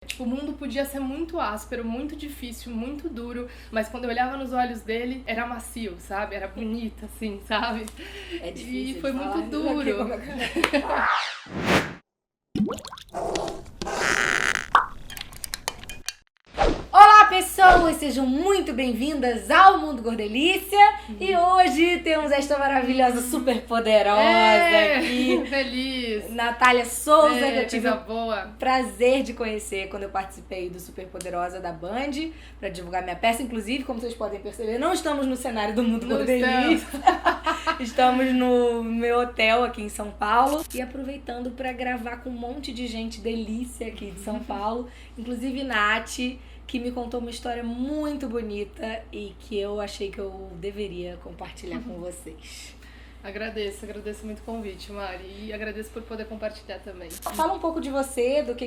Tipo, o mundo podia ser muito áspero, muito difícil, muito duro, mas quando eu olhava nos olhos dele, era macio, sabe? Era bonito, assim, sabe? É difícil E foi de muito falar. duro. Olá, pessoas! Sejam muito bem-vindas ao Mundo Gordelícia. E hoje temos esta maravilhosa, super poderosa aqui, Feliz! Natália Souza, que eu tive coisa o boa. prazer de conhecer quando eu participei do Super Poderosa da Band, para divulgar minha peça. Inclusive, como vocês podem perceber, não estamos no cenário do Mundo Gordelícia. Estamos no meu hotel aqui em São Paulo e aproveitando para gravar com um monte de gente delícia aqui de São Paulo, inclusive Nath, que me contou uma história muito bonita e que eu achei que eu deveria compartilhar com vocês. Agradeço muito o convite, Mari, e agradeço por poder compartilhar também. Fala um pouco de você, do que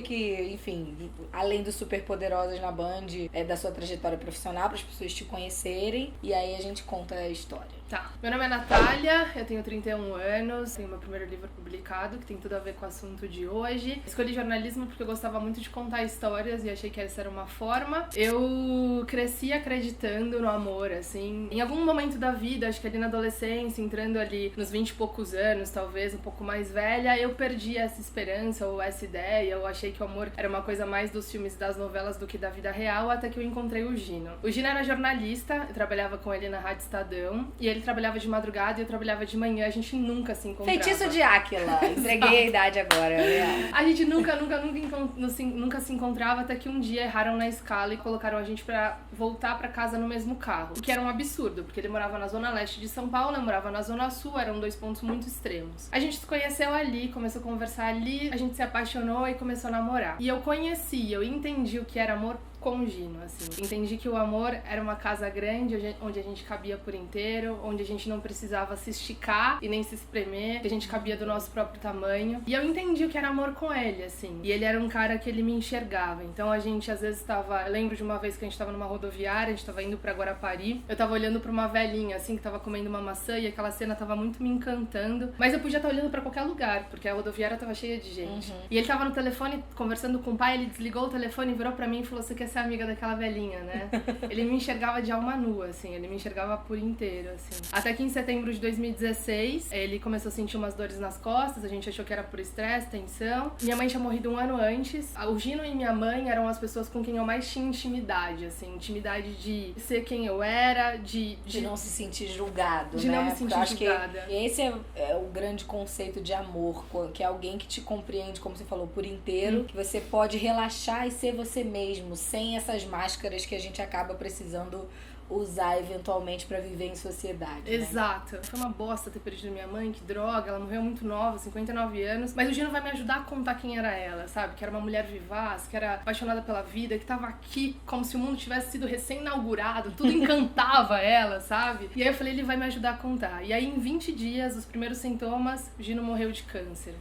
enfim, além dos Super Poderosas na Band, da sua trajetória profissional, para as pessoas te conhecerem, e aí a gente conta a história. Tá. Meu nome é Natália, eu tenho 31 anos, tenho meu primeiro livro publicado, que tem tudo a ver com o assunto de hoje. Escolhi jornalismo porque eu gostava muito de contar histórias e achei que essa era uma forma. Eu cresci acreditando no amor, assim. Em algum momento da vida, acho que ali na adolescência, entrando ali nos 20 e poucos anos, talvez, um pouco mais velha, eu perdi essa esperança ou essa ideia. Eu achei que o amor era uma coisa mais dos filmes e das novelas do que da vida real, até que eu encontrei o Gino. O Gino era jornalista, eu trabalhava com ele na Rádio Estadão, e ele trabalhava de madrugada e eu trabalhava de manhã, a gente nunca se encontrava. Feitiço de Áquila, entreguei a idade agora, real. A gente nunca se encontrava, até que um dia erraram na escala e colocaram a gente pra voltar pra casa no mesmo carro. O que era um absurdo, porque ele morava na zona leste de São Paulo, eu morava na zona sul, eram dois pontos muito extremos. A gente se conheceu ali, começou a conversar ali, a gente se apaixonou e começou a namorar. E eu entendi o que era amor com o Gino, assim. Entendi que o amor era uma casa grande, onde a gente cabia por inteiro, onde a gente não precisava se esticar e nem se espremer, que a gente cabia do nosso próprio tamanho. E eu entendi o que era amor com ele, assim. E ele era um cara que ele me enxergava. Então a gente às vezes tava... Eu lembro de uma vez que a gente tava numa rodoviária, a gente tava indo pra Guarapari, eu tava olhando pra uma velhinha, assim, que tava comendo uma maçã e aquela cena tava muito me encantando. Mas eu podia estar olhando pra qualquer lugar, porque a rodoviária tava cheia de gente. E ele tava no telefone, conversando com o pai, ele desligou o telefone, virou pra mim e falou: "Você quer ser amiga daquela velhinha, né?" Ele me enxergava de alma nua, assim, ele me enxergava por inteiro, assim. Até que em setembro de 2016, ele começou a sentir umas dores nas costas, a gente achou que era por estresse, tensão. Minha mãe tinha morrido um ano antes. O Gino e minha mãe eram as pessoas com quem eu mais tinha intimidade, assim, intimidade de ser quem eu era, de não se sentir julgado, de né? não me sentir acho julgada. Que esse é o grande conceito de amor, que é alguém que te compreende, como você falou, por inteiro, que você pode relaxar e ser você mesmo, sem essas máscaras que a gente acaba precisando usar eventualmente pra viver em sociedade. Exato. Né? Foi uma bosta ter perdido minha mãe, que droga, ela morreu muito nova, 59 anos. Mas o Gino vai me ajudar a contar quem era ela, sabe? Que era uma mulher vivaz, que era apaixonada pela vida, que tava aqui como se o mundo tivesse sido recém-inaugurado, tudo encantava ela, sabe? E aí eu falei, ele vai me ajudar a contar. E aí em 20 dias, os primeiros sintomas, o Gino morreu de câncer.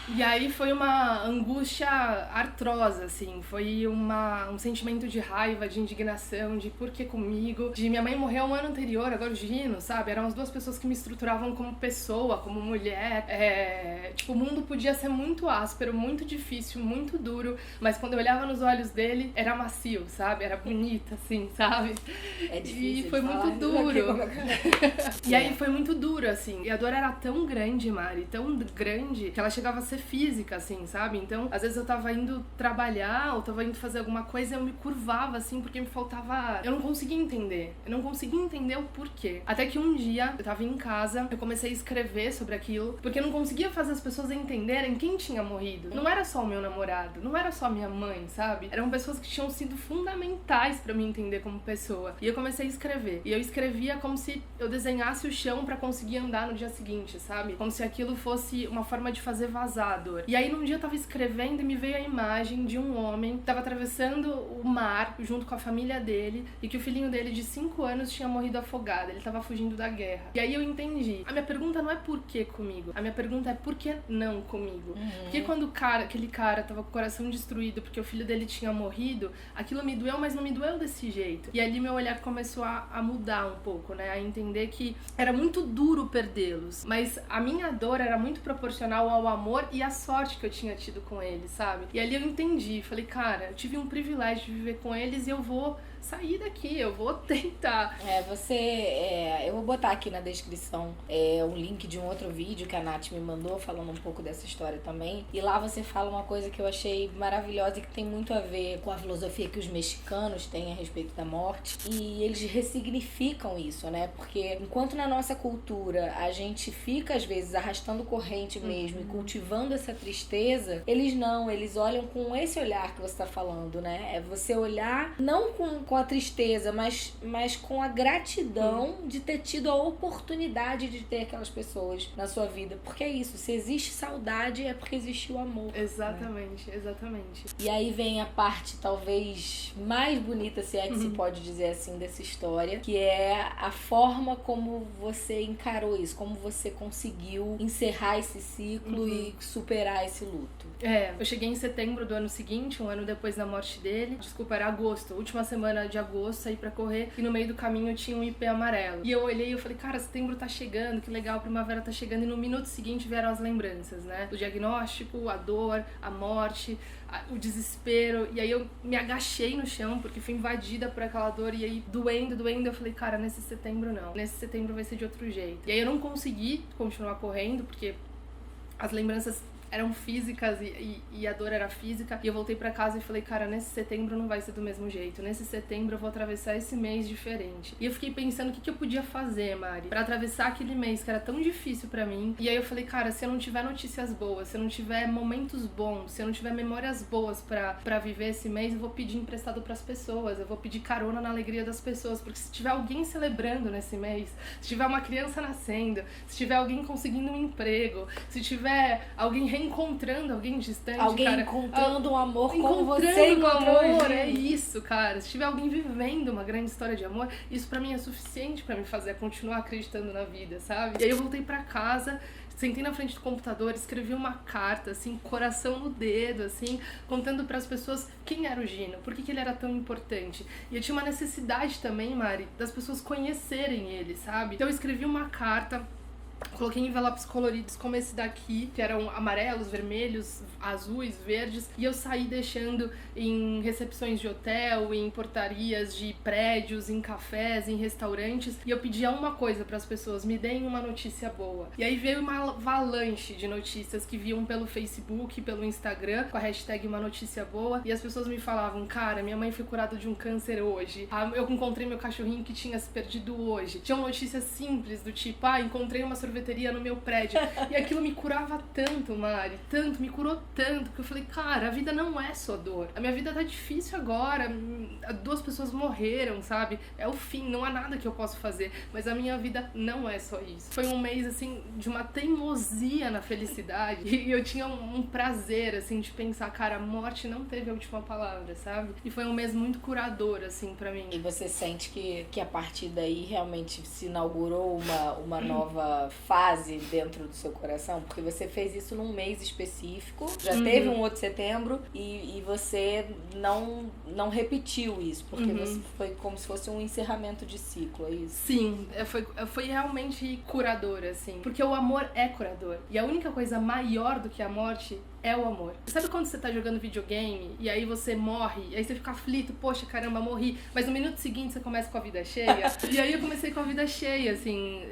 E aí foi uma angústia artrosa, assim. Foi um sentimento de raiva, de indignação, de por que comigo? De minha mãe morreu um ano anterior, agora o Gino, sabe? Eram as duas pessoas que me estruturavam como pessoa, como mulher. Tipo, o mundo podia ser muito áspero, muito difícil, muito duro, mas quando eu olhava nos olhos dele, era macio, sabe? Era bonito, assim, sabe? É difícil. E foi muito duro. E aí foi muito duro, assim. E a dor era tão grande, Mari, tão grande, que ela chegava a ser física, assim, sabe? Então, às vezes eu tava indo trabalhar, ou tava indo fazer alguma coisa e eu me curvava, assim, porque me faltava... Eu não conseguia entender. Eu não conseguia entender o porquê. Até que um dia, eu tava em casa, eu comecei a escrever sobre aquilo, porque eu não conseguia fazer as pessoas entenderem quem tinha morrido. Não era só o meu namorado, não era só minha mãe, sabe? Eram pessoas que tinham sido fundamentais pra me entender como pessoa. E eu comecei a escrever. E eu escrevia como se eu desenhasse o chão pra conseguir andar no dia seguinte, sabe? Como se aquilo fosse uma forma de fazer vazar a dor. E aí num dia eu tava escrevendo e me veio a imagem de um homem que tava atravessando o mar junto com a família dele e que o filhinho dele de 5 anos tinha morrido afogado, ele tava fugindo da guerra. E aí eu entendi. A minha pergunta não é por que comigo, a minha pergunta é por que não comigo? Porque quando aquele cara tava com o coração destruído porque o filho dele tinha morrido, aquilo me doeu, mas não me doeu desse jeito. E ali meu olhar começou a mudar um pouco, né? A entender que era muito duro perdê-los, mas a minha dor era muito proporcional ao amor e à sorte que eu tinha tido com eles, sabe? E ali eu entendi, falei, cara, eu tive um privilégio de viver com eles e eu vou sair daqui, eu vou tentar. Eu vou botar aqui na descrição um link de um outro vídeo que a Nath me mandou falando um pouco dessa história também. E lá você fala uma coisa que eu achei maravilhosa e que tem muito a ver com a filosofia que os mexicanos têm a respeito da morte. E eles ressignificam isso, né? Porque enquanto na nossa cultura a gente fica às vezes arrastando corrente mesmo e cultivando essa tristeza, eles olham com esse olhar que você tá falando, né? É você olhar não com a tristeza, mas com a gratidão de ter tido a oportunidade de ter aquelas pessoas na sua vida. Porque é isso, se existe saudade é porque existe o amor. Exatamente, né? Exatamente. E aí vem a parte talvez mais bonita, se é que se pode dizer assim, dessa história, que é a forma como você encarou isso, como você conseguiu encerrar esse ciclo e superar esse luto. Eu cheguei em setembro do ano seguinte, um ano depois da morte dele. Desculpa, era agosto, última semana de agosto, saí pra correr e no meio do caminho tinha um IP amarelo. E eu olhei e eu falei, cara, setembro tá chegando, que legal, primavera tá chegando. E no minuto seguinte vieram as lembranças, né? O diagnóstico, a dor, a morte, o desespero. E aí eu me agachei no chão porque fui invadida por aquela dor e aí doendo, eu falei, cara, nesse setembro não. Nesse setembro vai ser de outro jeito. E aí eu não consegui continuar correndo porque as lembranças eram físicas e a dor era física. E eu voltei pra casa e falei, cara, nesse setembro não vai ser do mesmo jeito. Nesse setembro eu vou atravessar esse mês diferente. E eu fiquei pensando o que eu podia fazer, Mari, pra atravessar aquele mês que era tão difícil pra mim. E aí eu falei, cara, se eu não tiver notícias boas, se eu não tiver momentos bons, se eu não tiver memórias boas pra viver esse mês, eu vou pedir emprestado pras pessoas, eu vou pedir carona na alegria das pessoas. Porque se tiver alguém celebrando nesse mês, se tiver uma criança nascendo, se tiver alguém conseguindo um emprego, se tiver alguém reencontrando alguém distante, alguém cara, encontrando um amor como você encontrou amor, é isso, cara. Se tiver alguém vivendo uma grande história de amor, isso pra mim é suficiente pra me fazer continuar acreditando na vida, sabe? E aí eu voltei pra casa, sentei na frente do computador, escrevi uma carta, assim, coração no dedo, assim, contando pras pessoas quem era o Gino, por que ele era tão importante. E eu tinha uma necessidade também, Mari, das pessoas conhecerem ele, sabe? Então eu escrevi uma carta, coloquei envelopes coloridos como esse daqui, que eram amarelos, vermelhos, azuis, verdes, e eu saí deixando em recepções de hotel, em portarias de prédios, em cafés, em restaurantes, e eu pedia uma coisa para as pessoas, me deem uma notícia boa. E aí veio uma avalanche de notícias que viam pelo Facebook, pelo Instagram, com a hashtag uma notícia boa, e as pessoas me falavam, cara, minha mãe foi curada de um câncer hoje, eu encontrei meu cachorrinho que tinha se perdido hoje. Tinham notícias simples do tipo, encontrei uma sorveteria no meu prédio. E aquilo me curava tanto, Mari, tanto, me curou tanto, que eu falei, cara, a vida não é só dor. A minha vida tá difícil agora, 2 pessoas morreram, sabe? É o fim, não há nada que eu possa fazer, mas a minha vida não é só isso. Foi um mês, assim, de uma teimosia na felicidade, e eu tinha um prazer, assim, de pensar, cara, a morte não teve a última palavra, sabe? E foi um mês muito curador, assim, pra mim. E você sente que a partir daí realmente se inaugurou uma nova fase dentro do seu coração? Porque você fez isso num mês específico, já teve um outro setembro e você não repetiu isso, porque você foi como se fosse um encerramento de ciclo, é isso? Sim, foi realmente curador, assim, porque o amor é curador, e a única coisa maior do que a morte é o amor. Sabe quando você tá jogando videogame e aí você morre, e aí você fica aflito, poxa, caramba, morri, mas no minuto seguinte você começa com a vida cheia? E aí eu comecei com a vida cheia, assim,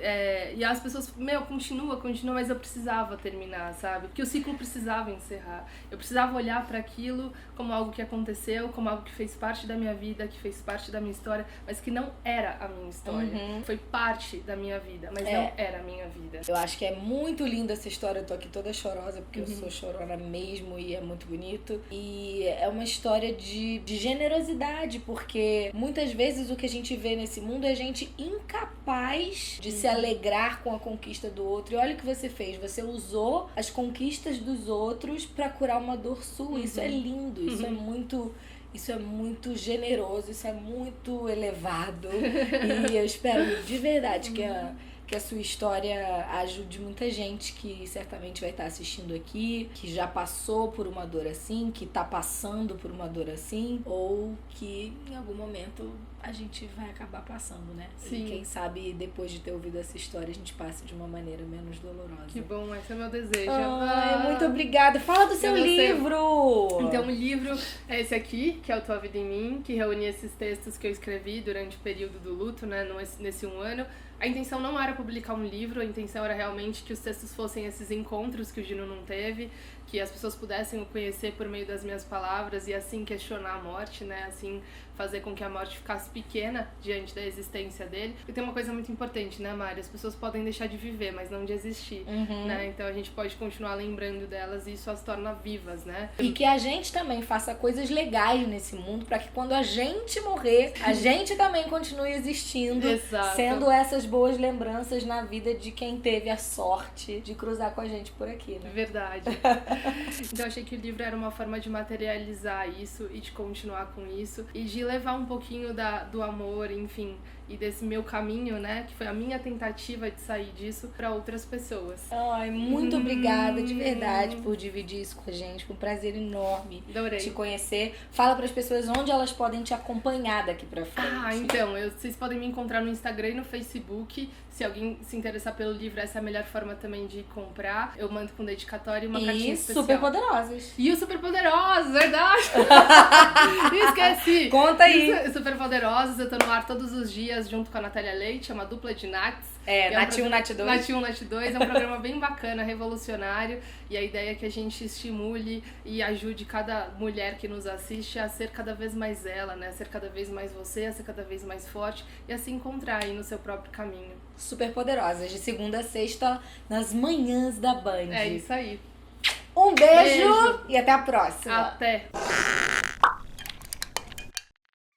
e as pessoas, continua, mas eu precisava terminar, sabe? Porque o ciclo precisava encerrar. Eu precisava olhar pra aquilo como algo que aconteceu, como algo que fez parte da minha vida, que fez parte da minha história, mas que não era a minha história. Foi parte da minha vida, mas não era a minha vida. Eu acho que é muito linda essa história, eu tô aqui toda chorosa, porque eu sou chorona mesmo e é muito bonito. E é uma história de generosidade, porque muitas vezes o que a gente vê nesse mundo é gente incapaz de se alegrar com a conquista do outro. E olha o que você fez, você usou as conquistas dos outros pra curar uma dor sua. Isso é lindo, isso é muito Isso é muito generoso, isso é muito elevado. E eu espero de verdade que a sua história ajude muita gente que certamente vai estar assistindo aqui, que já passou por uma dor assim, que está passando por uma dor assim, ou que em algum momento a gente vai acabar passando, né? Sim. E quem sabe depois de ter ouvido essa história a gente passe de uma maneira menos dolorosa. Que bom, esse é o meu desejo. Muito obrigada. Fala do seu livro! Então, o livro é esse aqui, que é o Tua Vida em Mim, que reúne esses textos que eu escrevi durante o período do luto, né, nesse 1 ano. A intenção não era publicar um livro, a intenção era realmente que os textos fossem esses encontros que o Gino não teve, que as pessoas pudessem o conhecer por meio das minhas palavras e assim questionar a morte, né? Assim fazer com que a morte ficasse pequena diante da existência dele. E tem uma coisa muito importante, né, Mari? As pessoas podem deixar de viver, mas não de existir, né? Então a gente pode continuar lembrando delas e isso as torna vivas, né? E que a gente também faça coisas legais nesse mundo para que quando a gente morrer, a gente também continue existindo, Exato. sendo essas boas lembranças na vida de quem teve a sorte de cruzar com a gente por aqui, né? Verdade. Então eu achei que o livro era uma forma de materializar isso e de continuar com isso e de levar um pouquinho do amor, enfim, e desse meu caminho, né, que foi a minha tentativa de sair disso para outras pessoas. Ai, muito obrigada de verdade por dividir isso com a gente, foi um prazer enorme Adorei. te conhecer. Fala para as pessoas onde elas podem te acompanhar daqui para frente. Então, vocês podem me encontrar no Instagram e no Facebook. Se alguém se interessar pelo livro, essa é a melhor forma também de comprar. Eu mando com dedicatória e uma cartinha especial. Super Poderosas. E o Super Poderosos, verdade! Esqueci! Conta aí! Super Poderosos, eu tô no ar todos os dias junto com a Natália Leite, é uma dupla de Nats. Nat 1, Nat 2. Nat 1, Nat 2, é um programa bem bacana, revolucionário. E a ideia é que a gente estimule e ajude cada mulher que nos assiste a ser cada vez mais ela, né? A ser cada vez mais você, a ser cada vez mais forte e a se encontrar aí no seu próprio caminho. Super Poderosas, de segunda a sexta, nas manhãs da Band. É isso aí. Um beijo e até a próxima. Até!